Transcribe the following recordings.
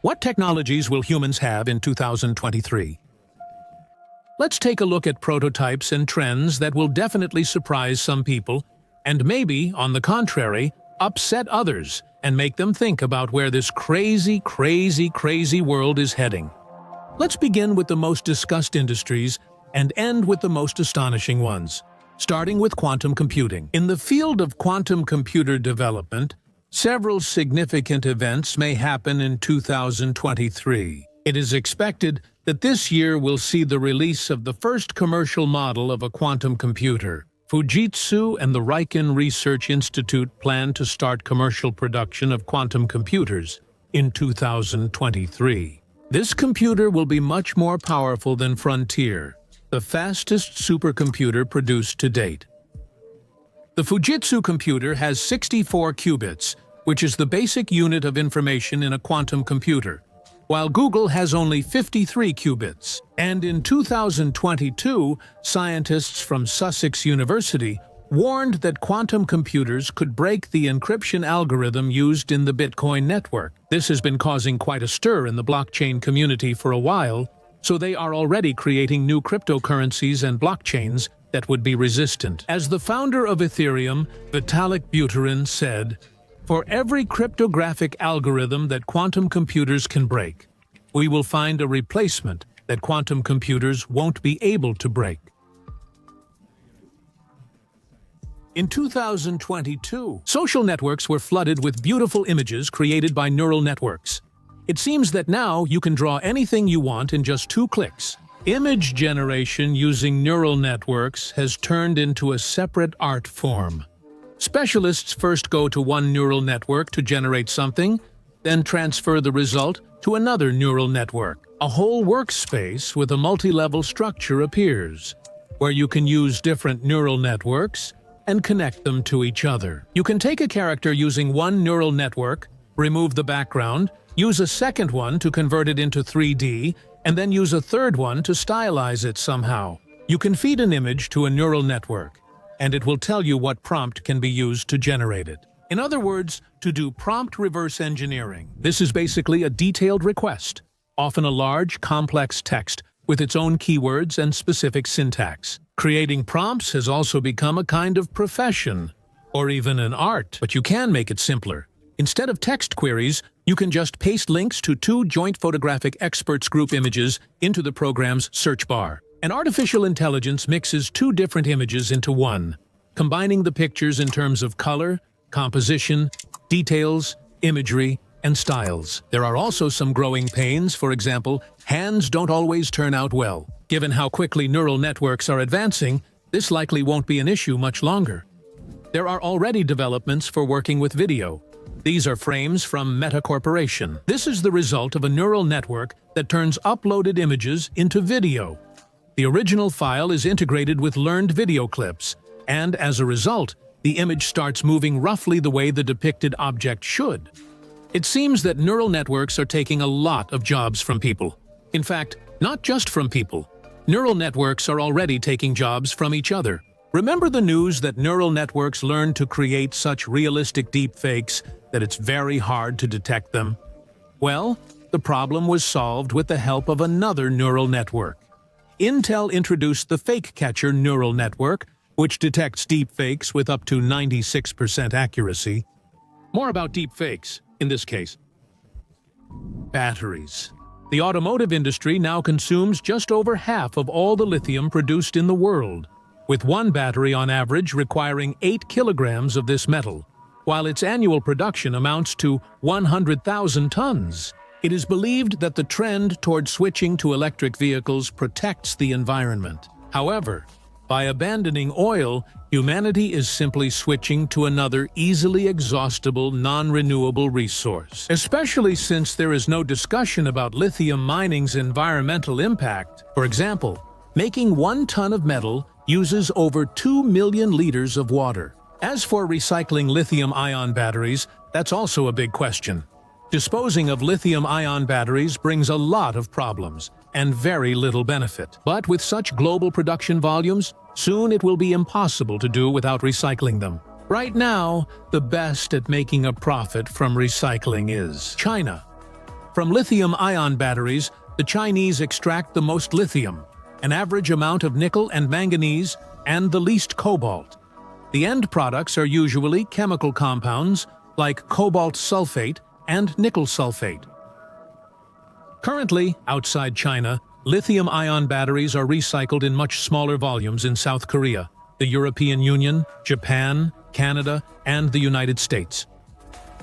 What technologies will humans have in 2023? Let's take a look at prototypes and trends that will definitely surprise some people and maybe, on the contrary, upset others and make them think about where this crazy world is heading. Let's begin with the most discussed industries and end with the most astonishing ones, starting with quantum computing. In the field of quantum computer development, several significant events may happen in 2023. It is expected that this year will see the release of the first commercial model of a quantum computer. Fujitsu and the Riken Research Institute plan to start commercial production of quantum computers in 2023. This computer will be much more powerful than Frontier, the fastest supercomputer produced to date. The Fujitsu computer has 64 qubits, which is the basic unit of information in a quantum computer, while Google has only 53 qubits. And in 2022, scientists from Sussex University warned that quantum computers could break the encryption algorithm used in the Bitcoin network. This has been causing quite a stir in the blockchain community for a while, so they are already creating new cryptocurrencies and blockchains that would be resistant. As the founder of Ethereum, Vitalik Buterin, said, "For every cryptographic algorithm that quantum computers can break, we will find a replacement that quantum computers won't be able to break." In 2022, social networks were flooded with beautiful images created by neural networks. It seems that now you can draw anything you want in just 2 clicks. Image generation using neural networks has turned into a separate art form. Specialists first go to one neural network to generate something, then transfer the result to another neural network. A whole workspace with a multi-level structure appears, where you can use different neural networks and connect them to each other. You can take a character using one neural network, remove the background, use a second one to convert it into 3D, and then use a third one to stylize it somehow. You can feed an image to a neural network, and it will tell you what prompt can be used to generate it. In other words, to do prompt reverse engineering. This is basically a detailed request, often a large, complex text with its own keywords and specific syntax. Creating prompts has also become a kind of profession, or even an art, but you can make it simpler. Instead of text queries, you can just paste links to 2 joint photographic experts group images into the program's search bar. An artificial intelligence mixes 2 different images into one, combining the pictures in terms of color, composition, details, imagery, and styles. There are also some growing pains. For example, hands don't always turn out well. Given how quickly neural networks are advancing, this likely won't be an issue much longer. There are already developments for working with video. These are frames from Meta Corporation. This is the result of a neural network that turns uploaded images into video. The original file is integrated with learned video clips, and as a result, the image starts moving roughly the way the depicted object should. It seems that neural networks are taking a lot of jobs from people. In fact, not just from people. Neural networks are already taking jobs from each other. Remember the news that neural networks learn to create such realistic deepfakes that it's very hard to detect them? Well, the problem was solved with the help of another neural network. Intel introduced the fake catcher neural network, which detects deepfakes with up to 96% accuracy. More about deepfakes, in this case. Batteries. The automotive industry now consumes just over half of all the lithium produced in the world, with one battery on average requiring 8 kilograms of this metal, while its annual production amounts to 100,000 tons. It is believed that the trend toward switching to electric vehicles protects the environment. However, by abandoning oil, humanity is simply switching to another easily exhaustible, non-renewable resource. Especially since there is no discussion about lithium mining's environmental impact. For example, making 1 ton of metal uses over 2 million liters of water. As for recycling lithium-ion batteries, that's also a big question. Disposing of lithium-ion batteries brings a lot of problems and very little benefit. But with such global production volumes, soon it will be impossible to do without recycling them. Right now, the best at making a profit from recycling is China. From lithium-ion batteries, the Chinese extract the most lithium, an average amount of nickel and manganese, and the least cobalt. The end products are usually chemical compounds like cobalt sulfate and nickel sulfate. Currently, outside China, lithium-ion batteries are recycled in much smaller volumes in South Korea, the European Union, Japan, Canada, and the United States.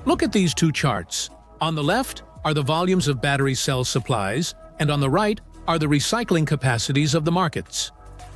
Look at these two charts. On the left are the volumes of battery cell supplies, and on the right are the recycling capacities of the markets.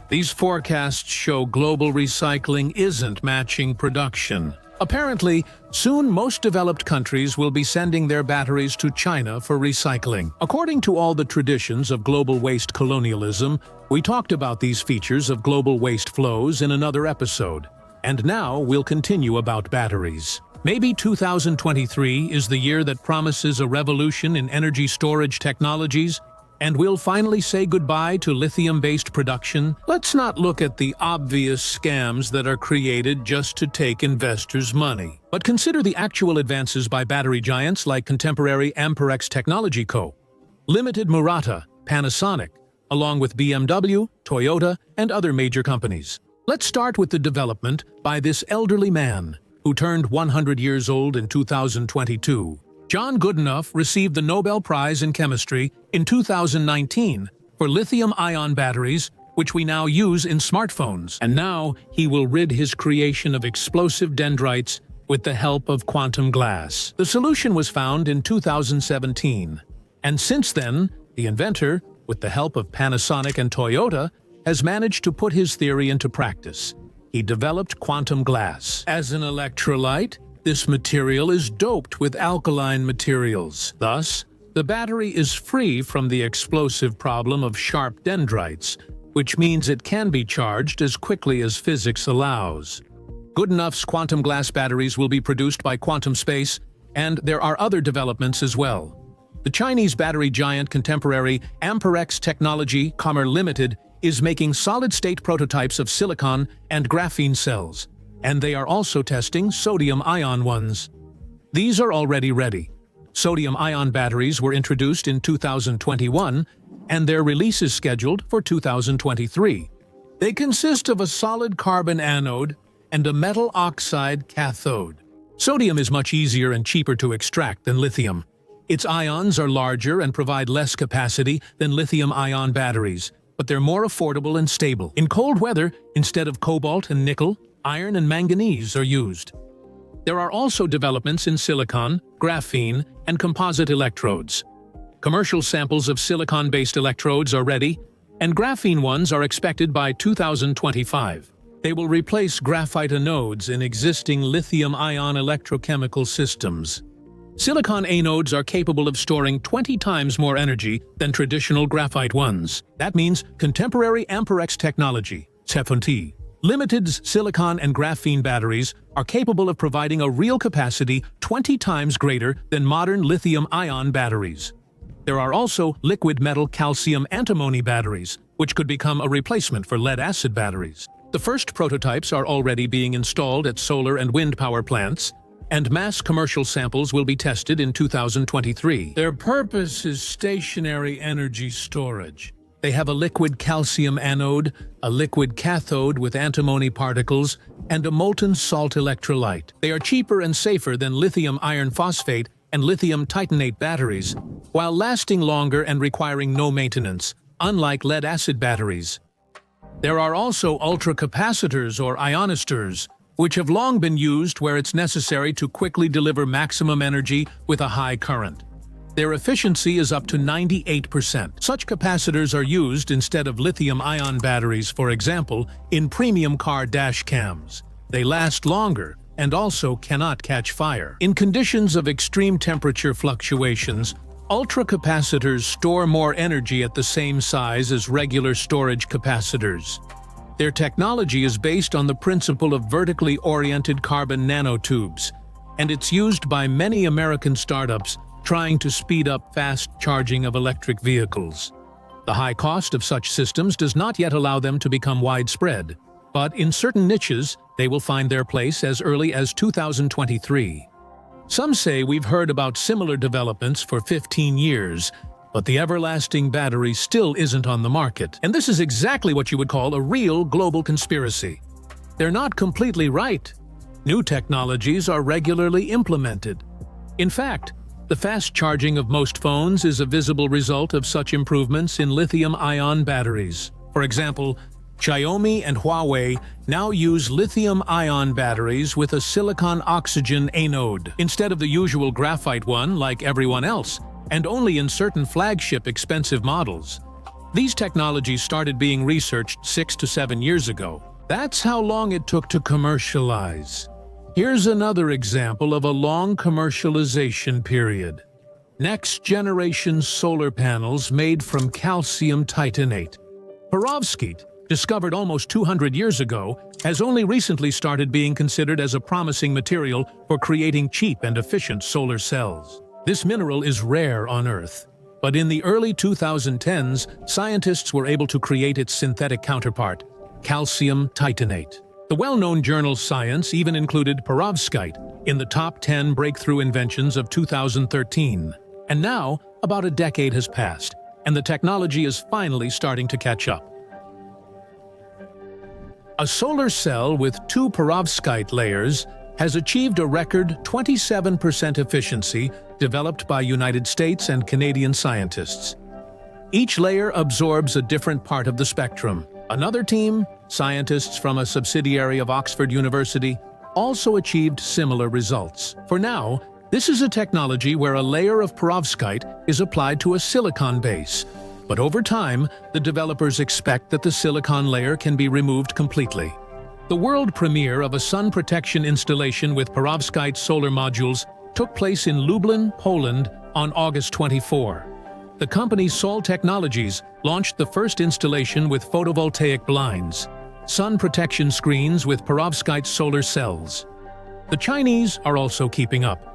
These forecasts show global recycling isn't matching production. Apparently, soon most developed countries will be sending their batteries to China for recycling. According to all the traditions of global waste colonialism, we talked about these features of global waste flows in another episode. And now we'll continue about batteries. Maybe 2023 is the year that promises a revolution in energy storage technologies, and we'll finally say goodbye to lithium-based production. Let's not look at the obvious scams that are created just to take investors' money, but consider the actual advances by battery giants like contemporary Amperex Technology Co., Limited Murata, Panasonic, along with BMW, Toyota, and other major companies. Let's start with the development by this elderly man, who turned 100 years old in 2022. John Goodenough received the Nobel Prize in Chemistry in 2019 for lithium-ion batteries, which we now use in smartphones. And now he will rid his creation of explosive dendrites with the help of quantum glass. The solution was found in 2017, and since then, the inventor, with the help of Panasonic and Toyota, has managed to put his theory into practice. He developed quantum glass. As an electrolyte, this material is doped with alkaline materials. Thus, the battery is free from the explosive problem of sharp dendrites, which means it can be charged as quickly as physics allows. Goodenough's quantum glass batteries will be produced by Quantum Space, and there are other developments as well. The Chinese battery giant contemporary Amperex Technology Co. Limited is making solid-state prototypes of silicon and graphene cells, and they are also testing sodium-ion ones. These are already ready. Sodium-ion batteries were introduced in 2021, and their release is scheduled for 2023. They consist of a solid carbon anode and a metal oxide cathode. Sodium is much easier and cheaper to extract than lithium. Its ions are larger and provide less capacity than lithium-ion batteries, but they're more affordable and stable. In cold weather, instead of cobalt and nickel, iron and manganese are used. There are also developments in silicon, graphene, and composite electrodes. Commercial samples of silicon-based electrodes are ready, and graphene ones are expected by 2025. They will replace graphite anodes in existing lithium-ion electrochemical systems. Silicon anodes are capable of storing 20 times more energy than traditional graphite ones. That means contemporary Amperex technology, CFNT, Limited's silicon and graphene batteries are capable of providing a real capacity 20 times greater than modern lithium-ion batteries. There are also liquid metal calcium antimony batteries, which could become a replacement for lead-acid batteries. The first prototypes are already being installed at solar and wind power plants, and mass commercial samples will be tested in 2023. Their purpose is stationary energy storage. They have a liquid calcium anode, a liquid cathode with antimony particles, and a molten salt electrolyte. They are cheaper and safer than lithium iron phosphate and lithium titanate batteries, while lasting longer and requiring no maintenance, unlike lead-acid batteries. There are also ultracapacitors or ionistors, which have long been used where it's necessary to quickly deliver maximum energy with a high current. Their efficiency is up to 98%. Such capacitors are used instead of lithium-ion batteries, for example, in premium car dash cams. They last longer and also cannot catch fire. In conditions of extreme temperature fluctuations, ultracapacitors store more energy at the same size as regular storage capacitors. Their technology is based on the principle of vertically oriented carbon nanotubes, and it's used by many American startups trying to speed up fast charging of electric vehicles. The high cost of such systems does not yet allow them to become widespread, but in certain niches, they will find their place as early as 2023. Some say we've heard about similar developments for 15 years, but the everlasting battery still isn't on the market. And this is exactly what you would call a real global conspiracy. They're not completely right. New technologies are regularly implemented. In fact, the fast charging of most phones is a visible result of such improvements in lithium-ion batteries. For example, Xiaomi and Huawei now use lithium-ion batteries with a silicon-oxygen anode, instead of the usual graphite one like everyone else, and only in certain flagship expensive models. These technologies started being researched 6 to 7 years ago. That's how long it took to commercialize. Here's another example of a long commercialization period. Next-generation solar panels made from calcium titanate. Perovskite, discovered almost 200 years ago, has only recently started being considered as a promising material for creating cheap and efficient solar cells. This mineral is rare on Earth, but in the early 2010s, scientists were able to create its synthetic counterpart, calcium titanate. The well-known journal Science even included perovskite in the top 10 breakthrough inventions of 2013. And now, about a decade has passed, and the technology is finally starting to catch up. A solar cell with 2 perovskite layers has achieved a record 27% efficiency developed by United States and Canadian scientists. Each layer absorbs a different part of the spectrum. Another team, scientists from a subsidiary of Oxford University, also achieved similar results. For now, this is a technology where a layer of perovskite is applied to a silicon base, but over time, the developers expect that the silicon layer can be removed completely. The world premiere of a sun protection installation with perovskite solar modules took place in Lublin, Poland on August 24. The company Sol Technologies launched the first installation with photovoltaic blinds, sun protection screens with perovskite solar cells. The Chinese are also keeping up.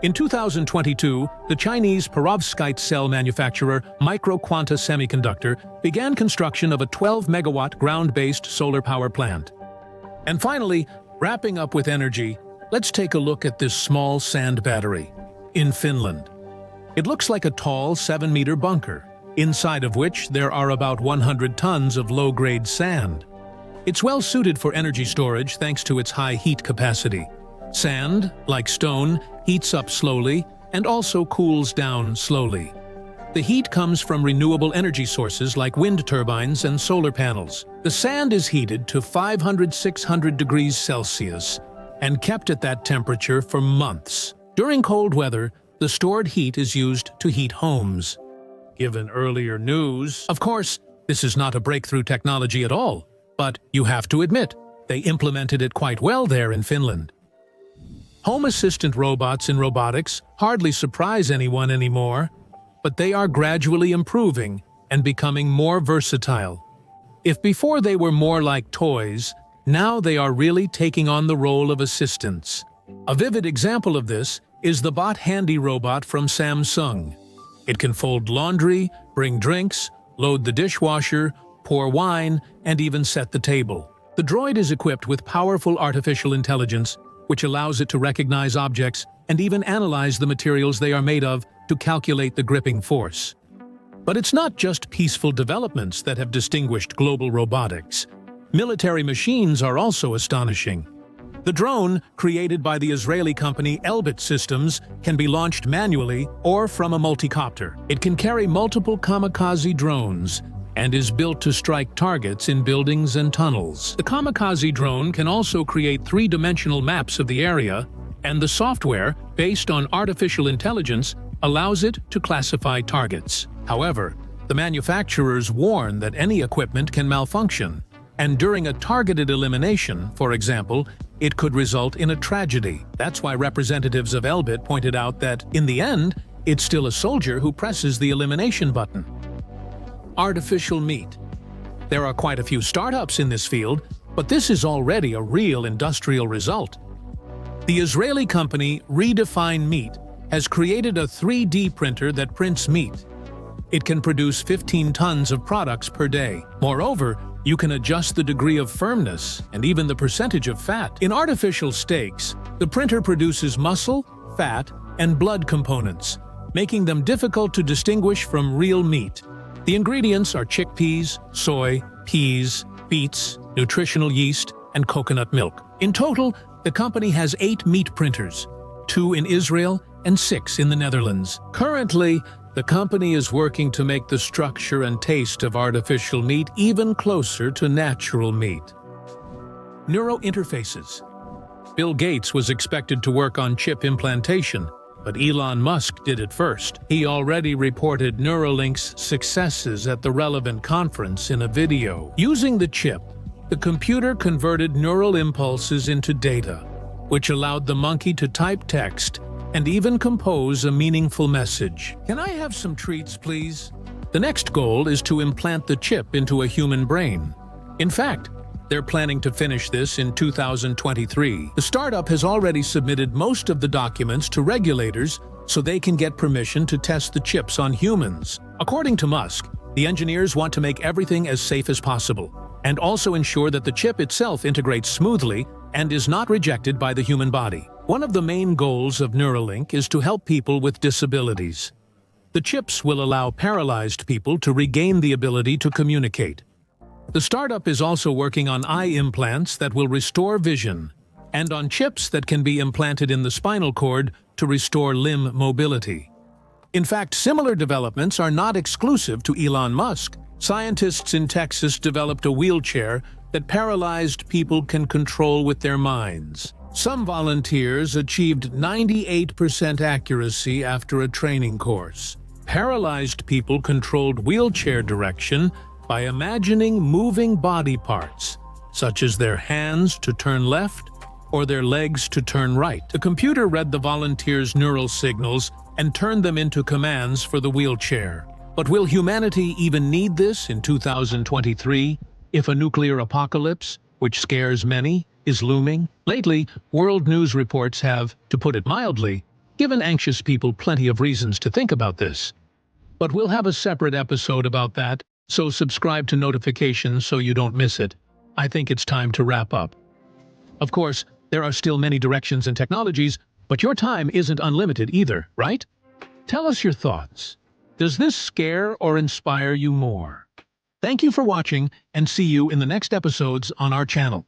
In 2022, the Chinese perovskite cell manufacturer Microquanta Semiconductor began construction of a 12-megawatt ground-based solar power plant. And finally, wrapping up with energy, let's take a look at this small sand battery in Finland. It looks like a tall 7-meter bunker, inside of which there are about 100 tons of low-grade sand. It's well suited for energy storage thanks to its high heat capacity. Sand, like stone, heats up slowly and also cools down slowly. The heat comes from renewable energy sources like wind turbines and solar panels. The sand is heated to 500–600 degrees Celsius and kept at that temperature for months. During cold weather, the stored heat is used to heat homes. Given earlier news, of course, this is not a breakthrough technology at all, but you have to admit, they implemented it quite well there in Finland. Home assistant robots in robotics hardly surprise anyone anymore, but they are gradually improving and becoming more versatile. If before they were more like toys, now they are really taking on the role of assistants. A vivid example of this is the Bot Handy robot from Samsung. It can fold laundry, bring drinks, load the dishwasher, pour wine, and even set the table. The droid is equipped with powerful artificial intelligence, which allows it to recognize objects and even analyze the materials they are made of to calculate the gripping force. But it's not just peaceful developments that have distinguished global robotics. Military machines are also astonishing. The drone, created by the Israeli company Elbit Systems, can be launched manually or from a multicopter. It can carry multiple kamikaze drones and is built to strike targets in buildings and tunnels. The kamikaze drone can also create three-dimensional maps of the area, and the software, based on artificial intelligence, allows it to classify targets. However, the manufacturers warn that any equipment can malfunction, and during a targeted elimination, for example, it could result in a tragedy. That's why representatives of Elbit pointed out that, in the end, it's still a soldier who presses the elimination button. Artificial meat. There are quite a few startups in this field, but this is already a real industrial result. The Israeli company Redefine Meat has created a 3D printer that prints meat. It can produce 15 tons of products per day. Moreover, you can adjust the degree of firmness and even the percentage of fat. In artificial steaks, the printer produces muscle, fat, and blood components, making them difficult to distinguish from real meat. The ingredients are chickpeas, soy, peas, beets, nutritional yeast, and coconut milk. In total, the company has 8 meat printers, 2 in Israel and 6 in the Netherlands. Currently, the company is working to make the structure and taste of artificial meat even closer to natural meat. Neurointerfaces. Bill Gates was expected to work on chip implantation, but Elon Musk did it first. He already reported Neuralink's successes at the relevant conference in a video. Using the chip, the computer converted neural impulses into data, which allowed the monkey to type text and even compose a meaningful message. Can I have some treats, please? The next goal is to implant the chip into a human brain. In fact, they're planning to finish this in 2023. The startup has already submitted most of the documents to regulators so they can get permission to test the chips on humans. According to Musk, the engineers want to make everything as safe as possible and also ensure that the chip itself integrates smoothly and is not rejected by the human body. One of the main goals of Neuralink is to help people with disabilities. The chips will allow paralyzed people to regain the ability to communicate. The startup is also working on eye implants that will restore vision, and on chips that can be implanted in the spinal cord to restore limb mobility. In fact, similar developments are not exclusive to Elon Musk. Scientists in Texas developed a wheelchair that paralyzed people can control with their minds. Some volunteers achieved 98% accuracy after a training course. Paralyzed people controlled wheelchair direction by imagining moving body parts, such as their hands to turn left or their legs to turn right. The computer read the volunteers' neural signals and turned them into commands for the wheelchair. But will humanity even need this in 2023 if a nuclear apocalypse, which scares many, is looming? Lately, world news reports have, to put it mildly, given anxious people plenty of reasons to think about this. But we'll have a separate episode about that, so subscribe to notifications so you don't miss it. I think it's time to wrap up. Of course, there are still many directions and technologies, but your time isn't unlimited either, right? Tell us your thoughts. Does this scare or inspire you more? Thank you for watching, and see you in the next episodes on our channel.